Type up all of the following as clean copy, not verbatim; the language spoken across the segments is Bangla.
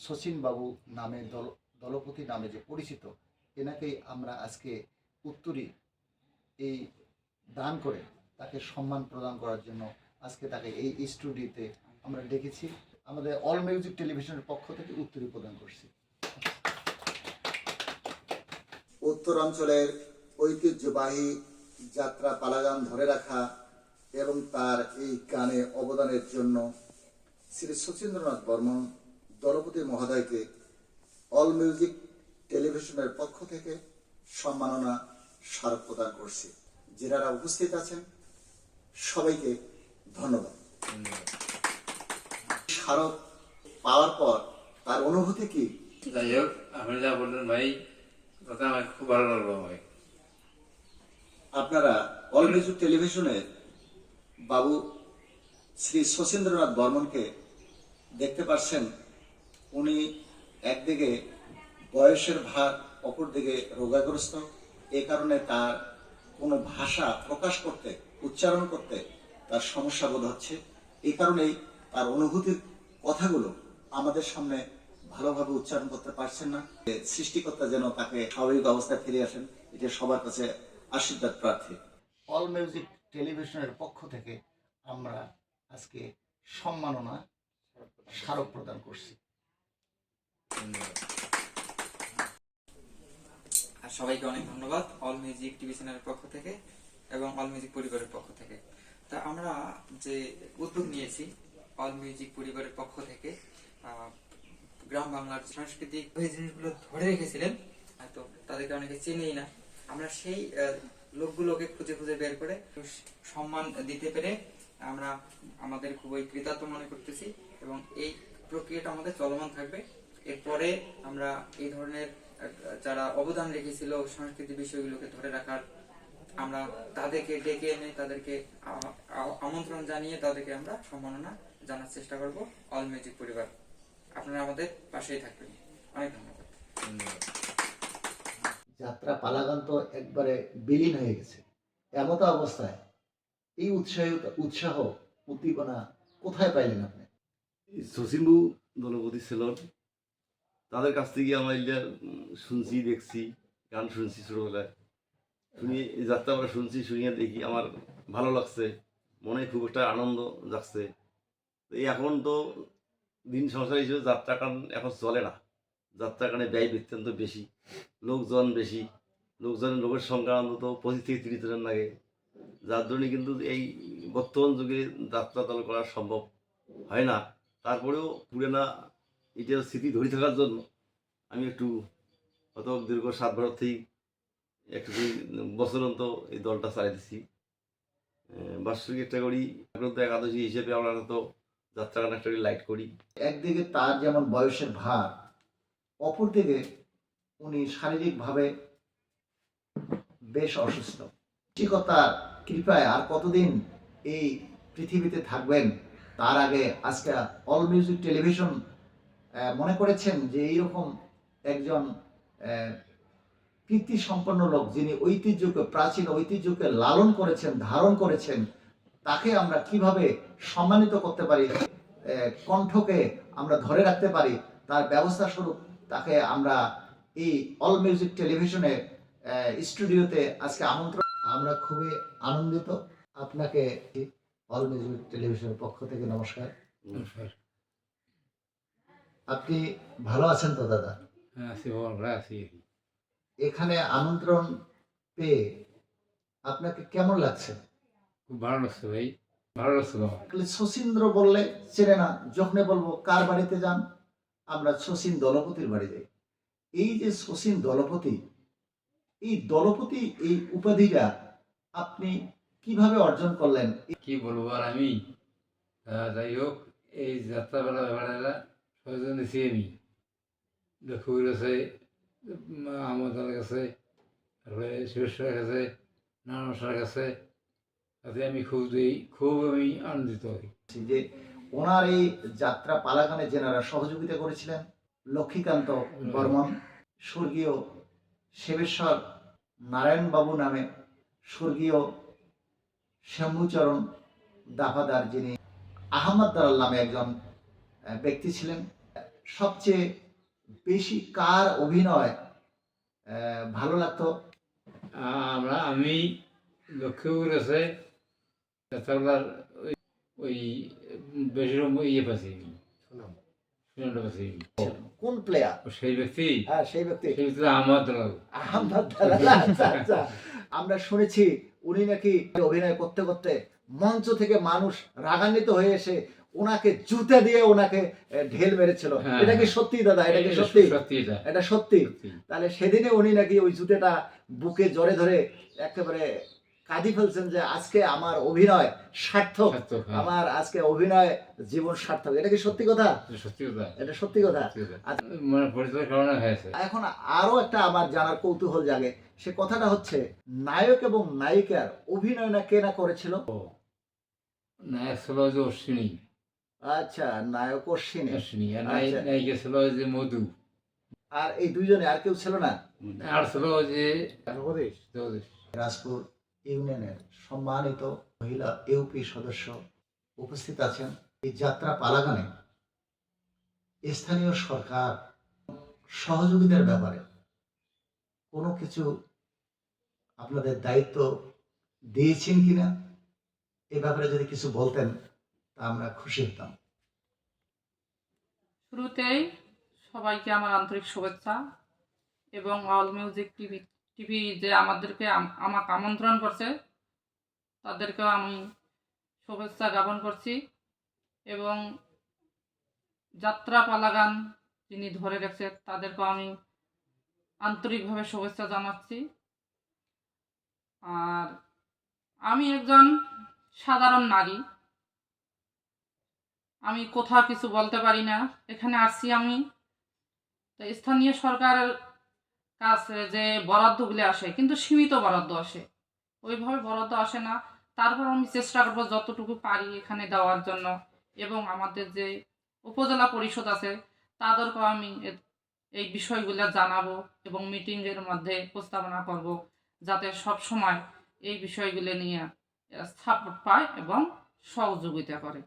শচীন বাবু নামে দলপতি নামে যে পরিচিত, এনাকেই আমরা আজকে উত্তরী এই দান করে তাকে সম্মান প্রদান করার জন্য আজকে তাকে এই স্টুডিওতে আমরা ডেকেছি। আমাদের অল মিউজিক টেলিভিশনের পক্ষ থেকে উত্তরী প্রদান করছি। উত্তরাঞ্চলের ঐতিহ্যবাহী যাত্রা পালাগান ধরে রাখা এবং তার এই গানে অবদানের জন্য শ্রী শচীন্দ্রনাথ বর্মন দলপতি মহোদয়কে অল মিউজিক টেলিভিশনের পক্ষ থেকে সম্মাননা স্মারক প্রদান করছি। যারা উপস্থিত আছেন সবাইকে ধন্যবাদ। স্মারক পাওয়ার পর তার অনুভূতি কি? যাই হোক, আপনি যা বললেন ভাই, তাতে আমার খুব ভালো লাগলো ভাই। আপনারা অল মিউজিক টেলিভিশনে বাবু শ্রী শচীন্দ্রনাথ বর্মনকে দেখতে পাচ্ছেন। উনি একদিকে বয়সের ভার, অপরদিকে রোগাগ্রস্ত। এই কারণে তার কোনো ভাষা প্রকাশ করতে, উচ্চারণ করতে তার সমস্যা বোধ হচ্ছে। এই কারণেই তার অনুভূতির কথাগুলো আমাদের সামনে ভালোভাবে উচ্চারণ করতে পারছেন না। সৃষ্টিকর্তা যেন তাকে স্বাভাবিক অবস্থায় ফিরে আসেন, এটা সবার কাছে আশীর্বাদ প্রার্থী। অল মিউজিক টেলিভিশনের পক্ষ থেকে আমরা আজকে সম্মাননা স্মারক প্রদান করছি। আর সবাইকে অনেক ধন্যবাদ অল মিউজিক টিভি চ্যানেলের পক্ষ থেকে এবং অল মিউজিক পরিবারের পক্ষ থেকে। তা আমরা যে উদ্যোগ নিয়েছি অল মিউজিক পরিবারের পক্ষ থেকে, গ্রাম বাংলার সাংস্কৃতিক জিনিসগুলো ধরে রেখেছিলেন, হয়তো তাদেরকে অনেকে চেনেই না। আমরা সেই লোকগুলোকে খুঁজে খুঁজে বের করে সম্মান দিতে পেরে আমরা আমাদের খুবই কৃতার্থ মনে করতেছি এবং এই প্রক্রিয়াটা আমাদের চলমান থাকবে। এরপরে আমরা এই ধরনের যারা অবদান রেখেছিল সংস্কৃতি বিষয়গুলোকে ধরে রাখার, আমরা তাদেরকে ডেকে এনে তাদেরকে আমন্ত্রণ জানিয়ে তাদেরকে আমরা সম্মাননা জানার চেষ্টা করব। অল মিউজিক পরিবার, আপনারা আমাদের পাশেই থাকবেন। অনেক ধন্যবাদ। যাত্রা পালাগান তো একবারে বিলীন হয়ে গেছে। এমতো অবস্থায় এই উৎসাহ উদ্দীপনা কোথায় পাইলেন আপনি? শচীনবু দলপতি ছিলেন, তাদের কাছ থেকে আমরা এটা শুনছি, দেখছি, গান শুনছি ছোটোবেলায়। শুনি এই যাত্রা আমরা শুনছি, শুনিয়ে দেখি আমার ভালো লাগছে, মনে খুব একটা আনন্দ যাচ্ছে। এই এখন তো দিন সংসার হিসেবে যাত্রা গান এখন চলে না। যাত্রা গানে ব্যয় অত্যন্ত বেশি, লোকজন বেশি, লোকের সংখ্যা অন্তত 25 থেকে 30 জনের লাগে। যার জন্যে কিন্তু এই বর্তমান যুগে যাত্রা দল করা সম্ভব হয় না। তারপরেও পুরানা এটার স্মৃতি ধরে থাকার জন্য আমি একটু অত দীর্ঘ 7 বছর থেকে একটু বছর অন্ত এই দলটা চালাইতেছি। বার্ষিক একটা করি, একাদশী হিসেবে আমরা তো যাত্রা গান একটা লাইট করি। একদিকে তার যেমন বয়সের ভার, অপরদিকে উনি শারীরিকভাবে বেশ অসুস্থ। সৃষ্টিকর্তার কৃপায় আর কতদিন এই পৃথিবীতে থাকবেন, তার আগে আজকে অল মিউজিক টেলিভিশন মনে করেছেন যে এইরকম একজন কীর্তি সম্পন্ন লোক, যিনি ঐতিহ্যকে, প্রাচীন ঐতিহ্যকে লালন করেছেন, ধারণ করেছেন, তাকে আমরা কিভাবে সম্মানিত করতে পারি, কণ্ঠকে আমরা ধরে রাখতে পারি, তার ব্যবস্থা স্বরূপ তাকে আমরা এই অল মিউজিক টেলিভিশনের স্টুডিওতে আজকে আমন্ত্রণ। আমরা খুবই আনন্দিত। আপনাকে অল মিউজিক টেলিভিশনের পক্ষ থেকে নমস্কার। আপনি ভালো আছেন তো দাদা? হ্যাঁ, আছি, ভালো আছি। এখানে আমন্ত্রণ পেয়ে আপনাকে কেমন লাগছে? খুব ভালো লাগছে ভাই, ভালো লাগছে। শচীন্দ্র বললে চেনে না, যখনই বলবো কার বাড়িতে যান, আমরা শচীন দলপতির বাড়ি যাই। এই যে শচীন দলপতি, এই দলপতি এই উপাধিটা আপনি কিভাবে অর্জন করলেন? কি বলবো আর আমি, যাই হোক, এই যাত্রা বেলা সচেতন দিছি আমি। লক্ষ্মীর কাছে, আমাদের কাছে, তারপরে সুরেশ্বরের কাছে, নারায়ণের কাছে, তাতে আমি খুব আমি আনন্দিত হই যে ওনার এই যাত্রা পালাগানে যেনারা সহযোগিতা করেছিলেন, লক্ষ্মীকান্ত বর্মন, স্বর্গীয় সেবেশ্বর নারায়ণ বাবু নামে স্বর্গীয় শম্ভুচরণ দাফাদার, যিনি আহমদ দালাল নামে একজন ব্যক্তি ছিলেন, সবচেয়ে বেশি কার অভিনয় ভালো লাগতো? আমি লক্ষ্মীপুর আছে যাত্রাপালার ওই বেশিরকম ইয়ে পাচ্ছি সুনামটা পাচ্ছি কোন প্লেয়ার? সেই ব্যক্তি হ্যাঁ, সেই ব্যক্তি আমার দল আহমদ দালাল। আচ্ছা, আচ্ছা। আমরা শুনেছি উনি নাকি অভিনয় করতে করতে মঞ্চ থেকে মানুষ রাগান্বিত হয়ে এসে ওনাকে জুতা দিয়ে ওনাকে ঢেল মেরেছিল। হ্যাঁ, এটা কি হ্যাঁ। সত্যি দাদা? এটা কি সত্যি? সত্যি এটা এটা সত্যি। সত্যি। তাহলে সেদিনে উনি নাকি ওই জুতেটা বুকে জড়ে ধরে একেবারে কাঁদি ফেলছেন যে আজকে আমার অভিনয় সার্থক, সার্থক, হ্যাঁ। আমার আজকে অভিনয় জীবন সার্থক। এটা কি সত্যি কথা? এটা সত্যি কথা এটা সত্যি কথা। সত্যি কথা। মানে পরিচয় কারণে হয়েছে। এখন আরো একটা আমার জানার কৌতূহল জাগে, সে কথাটা হচ্ছে নায়ক এবং নায়িকার অভিনয় না কে না করেছিল? নায়ক ছিল যে অশ্বিনী আচ্ছা, নায়ক অশ্বিনী। অশ্বিনী আর আচ্ছা। নায়িকা ছিল যে মধু আর এই দুইজনে আর কেউ ছিল না? আর ছিল যে জগদীশ। রাজপুর ইউনিয়নের সম্মানিত মহিলা ইউপি সদস্য উপস্থিত আছেন। এই যাত্রা পালাগানে স্থানীয় সরকার সহযোগিতার ব্যাপারে কোনো কিছু আপনাদের দায়িত্ব দিয়েছেন কিনা, এ ব্যাপারে যদি কিছু বলতেন তা আমরা খুশি হতাম। শুরুতেই সবাইকে আমার আন্তরিক শুভেচ্ছা এবং অল মিউজিক টিভি যে আমাদেরকে আমাকে আমন্ত্রণ করছে তাদেরকেও আমি শুভেচ্ছা জ্ঞাপন করছি এবং যাত্রা পালাগান যিনি ধরে রেখেছে তাদেরকেও আমি আন্তরিকভাবে শুভেচ্ছা জানাচ্ছি। আর আমি একজন সাধারণ নারী, আমি কোথাও কিছু বলতে পারি না। এখানে আসছি আমি, তো স্থানীয় সরকারের কাছে যে বরাদ্দগুলি আসে কিন্তু সীমিত বরাদ্দ আসে, ওইভাবে বরাদ্দ আসে না। তারপর আমি চেষ্টা করবো যতটুকু পারি এখানে দেওয়ার জন্য এবং আমাদের যে উপজেলা পরিষদ আছে তাদেরকেও আমি এই বিষয়গুলো জানাবো এবং মিটিংয়ের মধ্যে প্রস্তাবনা করব যাতে সব সময় এই বিষয়গুলো নিয়ে সাপোর্ট পায় এবং সহযোগিতা করে।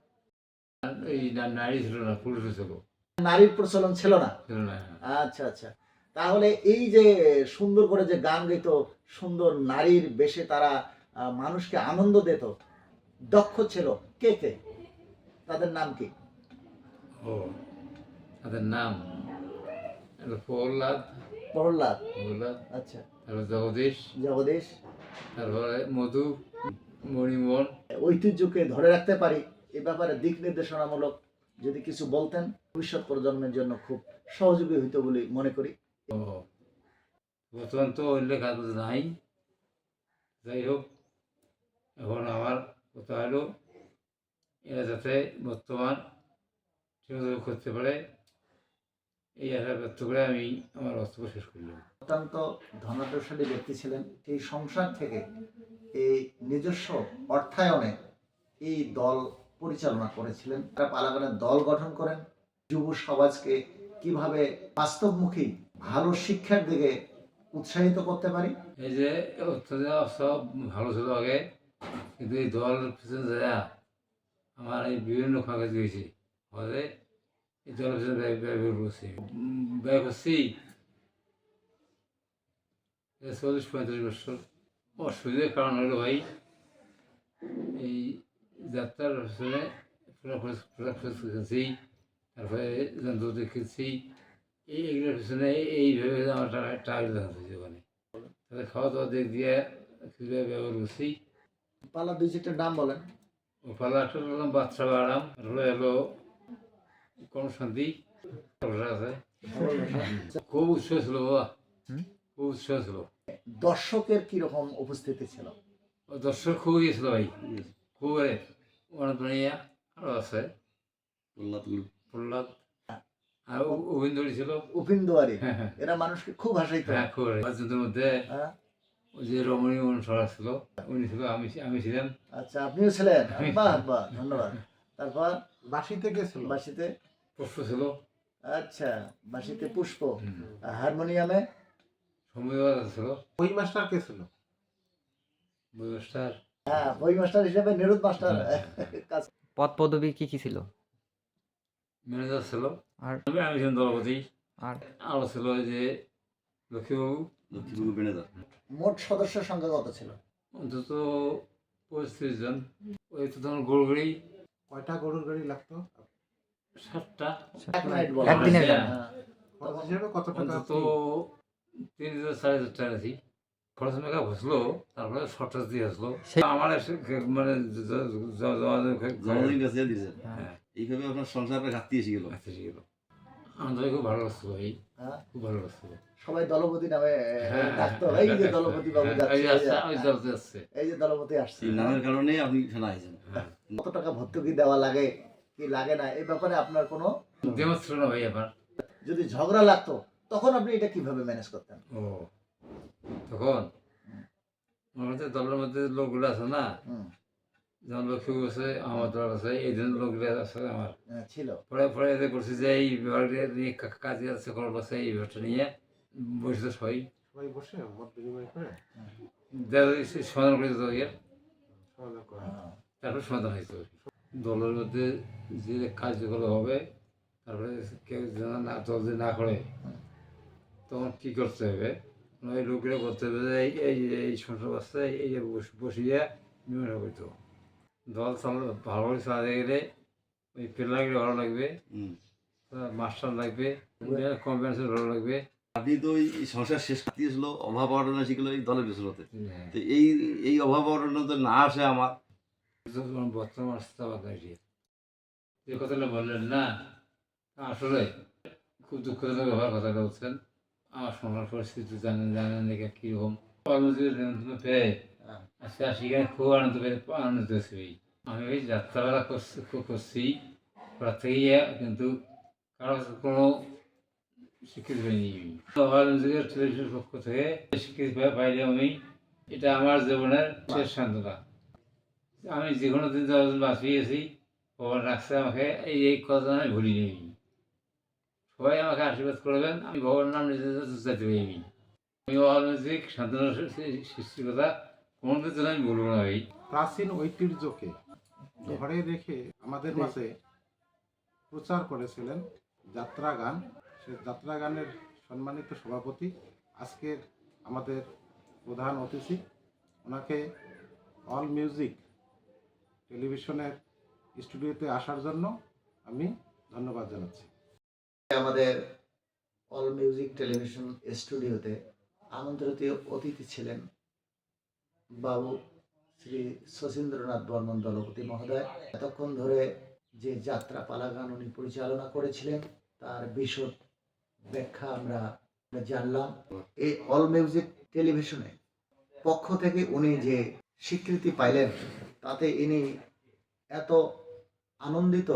এই নারী ছিল না, পুরুষ ছিল নারীর প্রচলন ছিল না? ছিল না। আচ্ছা, আচ্ছা। তাহলে এই যে সুন্দর করে যে গান গাইত, সুন্দর নারীর বেশে তারা মানুষকে আনন্দ দিত, দক্ষ ছিল কে কে? তাদের নাম কি? ও তাদের নাম প্রহ্লাদ প্রহ্লাদ। প্রহ্লাদ, আচ্ছা। তারপর জগদীশ, জগদীশ। তারপরে মধু, মণিমোহন। ঐতিহ্যকে ধরে রাখতে পারি এ ব্যাপারে দিক নির্দেশনামূলক যদি কিছু বলতেন ভবিষ্যৎ প্রজন্মের জন্য খুব সহযোগী হইতো বলে মনে করি। ও বর্তমান তো অন্য কাজ নাই, যাই হোক এখন আমার কথা হলো এরা যাতে বর্তমান ঠিকমতো করতে পারে এই আশা ব্যক্ত করে আমি আমার বক্তব্য শেষ করলাম। অত্যন্ত ধনাঢ্যশালী ব্যক্তি ছিলেন। সেই সংসার থেকে এই নিজস্ব অর্থায়নে এই দল পরিচালনা করেছিলেন। তারা পালাগানের দল গঠন করেন। যুব সমাজকে কিভাবে বাস্তবমুখী ভালো শিক্ষার দিকে উৎসাহিত করতে পারি। এই যে সব ভালো ছিল আগে, কিন্তু এই দল পিছনে যায় আমার এই বিভিন্ন কাগজ গেছি হলে এই দলের পিছনে ব্যয় করছি ব্যয় করছি 40-45 বছর। অসুবিধার কারণ হলো ভাই এই যাত্রার পিছনে কিনছি, তারপরে যন্ত্রপাতি কিনছি, এইগুলোর পিছনে এইভাবে আমার টাকা হয়েছে ওখানে। তাহলে খাওয়া দাওয়া দিক দিয়ে কীভাবে ব্যবহার করছি। পালা দুই চারটার নাম বলেন। ও পালা একটা হলাম বাচ্চা বাড়াম, আর হলো কোন শান্তি আছে। খুব উৎসাহ ছিল বাবা, খুব উৎসাহ ছিল। দর্শকের কিরকম উপস্থিতি ছিল? ও দর্শক খুব গিয়েছিল ভাই, খুব অনেক দুনিয়া আরও আছে প্রহ্লাদ আর অভিন্দরী ছিল, উপিন্দুয়ারি। হ্যাঁ হ্যাঁ এরা মানুষকে খুব হাসাইতো। হ্যাঁ খুব বাচ্চাদের মধ্যে হ্যাঁ? ওই যে রমণী অনুসরা ছিল উনি ছিল, আমি ছিলাম। আচ্ছা, আপনিও ছিলেন? বাহ বাহ, ধন্যবাদ। তারপর বাঁশিতে কে ছিল? বাঁশিতে? পুষ্প ছিল। আচ্ছা, বাঁশিতে পুষ্প। আর হারমোনিয়ামে? সময় ছিল। ওই মাস্টার কে ছিল? ব্যবস্থার হ্যাঁ, বই মাস্টার হিসেবে নিরুদ মাস্টার কাজ। পদ পদবি কি কি ছিল? ম্যানেজার ছিল, আর আমি ছিলাম দলপতি, আর আরও ছিল ওই যে লক্ষ্মীবাবু, লক্ষ্মীপুর বেনেদার। মোট সদস্যের সংখ্যা কত ছিল? অন্তত 35 জন। ওই তো তখন গড়গড়ি কয়টা গরুর গাড়ি লাগতো? 7টা, এক মিনিট বলো। একদিনের জন্য। হ্যাঁ। খরচ হিসেবে কত টাকা অন্তত আপনি 3,000-4,500 টাকা আছি। খরচ মেঘা বসলো, তারপরে শর্টেজ দিয়ে আসলো। সেই- আমার এসে মানে জনগণের কাছে দিয়েছেন। হ্যাঁ, এইভাবে আপনার সংসারের ঘাটতি এসে গেল। এসে গেল। আমাদের খুব ভালো লাগছিল ভাই, হ্যাঁ? খুব ভালো লাগছিল। সবাই দলপতি নামে হ্যাঁ, ডাকতো, এই যে দলপতি বাবু হ্যাঁ, যাচ্ছে, এই যে আসছে, ওই দলতে আসছে। এই যে দলপতি আসছে। এই নামের কারণে আপনি এখানে আইছেন। হ্যাঁ, কত টাকা ভর্তুকি দেওয়া লাগে কি লাগে না এই ব্যাপারে আপনার কোনো, দেওয়া ছিল না ভাই আবার। যদি ঝগড়া লাগতো তখন আপনি এটা কিভাবে ম্যানেজ করতেন? ও তখন আমাদের দলের মধ্যে লোকগুলো আছে না, হুম, যেমন লক্ষ্মী আছে, আমার দল আছে, এই জন্য লোকগুলো আছে আমার। ছিল। পরে পরে এদের করছি যে এই বিভাগটা নিয়ে কাজে আছে, খবর আছে, এই বিভাগটা নিয়ে বসে সবাই সবাই বসে মত বিনিময় করে সমাধান করে দিত ইয়ে, সমাধান করে? তারপরে সমাধান হয়েছে। দলের মধ্যে যে কার্যকলাপ হবে, তারপরে কেউ যেন না দল যদি না করে তখন কী করতে হবে, ওই লোকগুলো করতে হবে যে এই সংসার বাস্তায় এই যে বসিয়ে মীমাংসা করতো। দল ভালো করে চালাতে গেলে ওই প্লেয়ারগুলো ভালো লাগবে, হুম। মাস্টার লাগবে, কম্পিউটার ভালো লাগবে। আপনি তো এই সংসার শেষ দিয়েছিল, অভাব অরণ্য শিখলো এই দলের পেছনতে। হ্যাঁ, তো এই অভাব অরণ্য তো না আসে আমার। বর্তমান অবস্থা বাংলাদেশে যে কথাটা বললেন না, আসলে খুব দুঃখজনক ব্যাপার কথাটা বলছেন। আমার সংসার পরিস্থিতি জানেন দেখে কীরকম কর্মজীবী নিমন্ত্রণ পেয়ে আজকে সেখানে খুব আনন্দ পেয়ে আনন্দিত হয়েছি। আমি ওই যাত্রাবেলা করছি ওরা থেকেই, কিন্তু কারো কাছে কোনো স্বীকৃতি পাইনি। টেলিভিশনের পক্ষ থেকে স্বীকৃতি পাইলে আমি, এটা আমার জীবনের শেষ সান্ত্বনা। আমি যে কোনো দিন যতদিন বাঁচিয়েছি ভগবান রাখছে আমাকে, এই কথা আমি ভুলিনি। সবাই আমাকে আশীর্বাদ করবেন, আমি ভগবানের নাম নিজে যেতে পারিনি। আমি অরাজনৈতিক সান্ত্বনা সৃষ্টির কথা কোনোদিন জন্য আমি বলবো না ভাই। প্রাচীন ঐতিহ্যকে ধরে রেখে আমাদের মাঝে প্রচার করেছিলেন যাত্রা গান। সে যাত্রা গানের সম্মানিত সভাপতি আজকের আমাদের প্রধান অতিথি, ওনাকে অল মিউজিক টেলিভিশনের স্টুডিওতে আসার জন্য আমি ধন্যবাদ জানাচ্ছি। আমাদের অল মিউজিক টেলিভিশন স্টুডিওতে আমন্ত্রিত অতিথি ছিলেন বাবু শ্রী শচীন্দ্রনাথ বর্মন দলপতি মহোদয়। এতক্ষণ ধরে যে যাত্রা পালা গান উনি পরিচালনা করেছিলেন তার বিশদ ব্যাখ্যা আমরা জানলাম। এই অল মিউজিক টেলিভিশনে পক্ষ থেকে উনি যে স্বীকৃতি পাইলেন তাতে ইনি এত আনন্দিত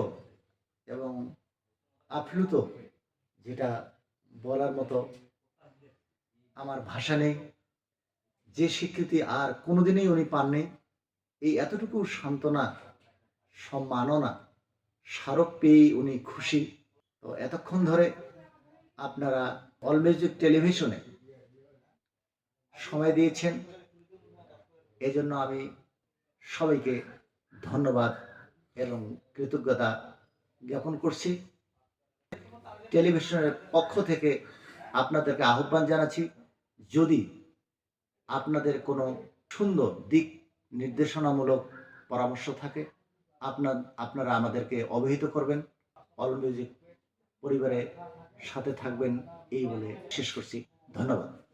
এবং আপ্লুত, যেটা বলার মতো আমার ভাষা নেই। যে স্বীকৃতি আর কোনোদিনই উনি পাননি, এই এতটুকু সান্ত্বনা, সম্মাননা, স্মারক পেয়েই উনি খুশি। তো এতক্ষণ ধরে আপনারা অল মিউজিক টেলিভিশনে সময় দিয়েছেন, এজন্য আমি সবাইকে ধন্যবাদ এবং কৃতজ্ঞতা জ্ঞাপন করছি। টেলিভিশনের পক্ষ থেকে আপনাদেরকে আহ্বান জানাচ্ছি, যদি আপনাদের কোনো সুন্দর দিক নির্দেশনামূলক পরামর্শ থাকে আপনারা আমাদেরকে অবহিত করবেন। অল মিউজিক পরিবারের সাথে থাকবেন এই বলে শেষ করছি। ধন্যবাদ।